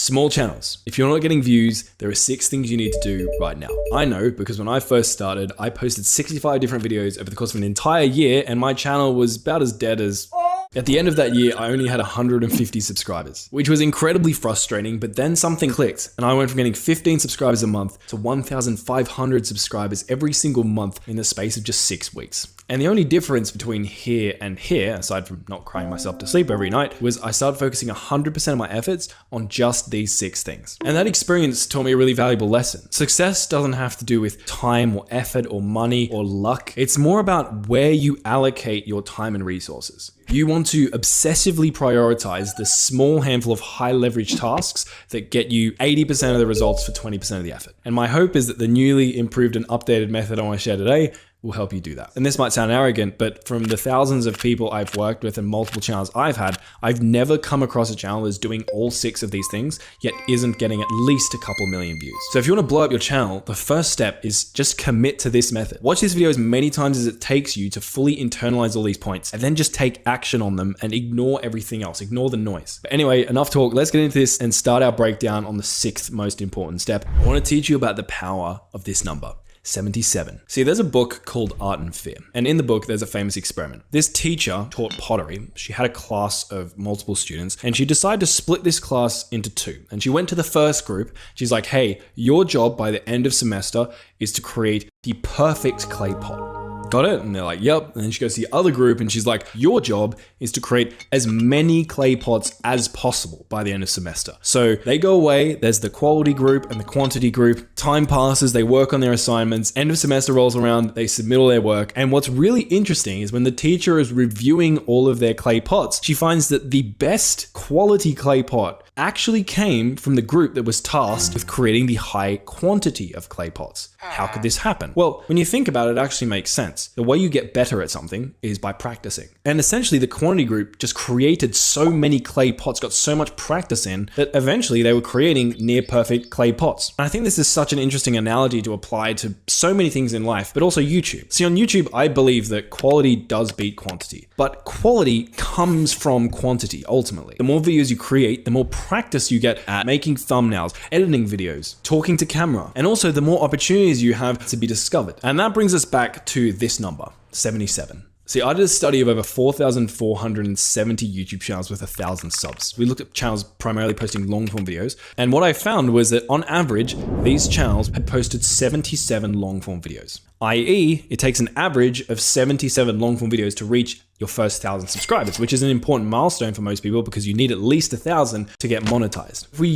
Small channels. If you're not getting views, there are 6 things you need to do right now. I know because when I first started, I posted 65 different videos over the course of an entire year and my channel was about as dead as... At the end of that year, I only had 150 subscribers, which was incredibly frustrating, but then something clicked and I went from getting 15 subscribers a month to 1,500 subscribers every single month in the space of just 6 weeks. And the only difference between here and here, aside from not crying myself to sleep every night, was I started focusing 100% of my efforts on just these 6 things. And that experience taught me a really valuable lesson. Success doesn't have to do with time or effort or money or luck. It's more about where you allocate your time and resources. You want to obsessively prioritize the small handful of high leverage tasks that get you 80% of the results for 20% of the effort. And my hope is that the newly improved and updated method I want to share today will help you do that. And this might sound arrogant, but from the thousands of people I've worked with and multiple channels I've had, I've never come across a channel that's doing all 6 of these things, yet isn't getting at least a couple million views. So if you want to blow up your channel, the first step is just commit to this method. Watch this video as many times as it takes you to fully internalize all these points, and then just take action on them and ignore everything else, ignore the noise. But anyway, enough talk, let's get into this and start our breakdown on the 6th most important step. I want to teach you about the power of this number. 77. See, there's a book called Art and Fear, and in the book there's a famous experiment. This teacher taught pottery. She had a class of multiple students and she decided to split this class into 2. And she went to the first group. She's like, hey, your job by the end of semester is to create the perfect clay pot. Got it? And they're like, yep. And then she goes to the other group and she's like, your job is to create as many clay pots as possible by the end of semester. So they go away, there's the quality group and the quantity group. Time passes, they work on their assignments, end of semester rolls around, they submit all their work. And what's really interesting is when the teacher is reviewing all of their clay pots, she finds that the best quality clay pot actually came from the group that was tasked with creating the high quantity of clay pots. How could this happen? Well, when you think about it, it actually makes sense. The way you get better at something is by practicing. And essentially the quantity group just created so many clay pots, got so much practice in, that eventually they were creating near perfect clay pots. And I think this is such an interesting analogy to apply to so many things in life, but also YouTube. See, on YouTube, I believe that quality does beat quantity, but quality comes from quantity ultimately. The more videos you create, the more practice you get at making thumbnails, editing videos, talking to camera, and also the more opportunities you have to be discovered. And that brings us back to this number, 77. See, I did a study of over 4,470 YouTube channels with 1,000 subs. We looked at channels primarily posting long form videos. And what I found was that on average, these channels had posted 77 long form videos. i.e., it takes an average of 77 long form videos to reach your first 1,000 subscribers, which is an important milestone for most people because you need at least 1,000 to get monetized. If we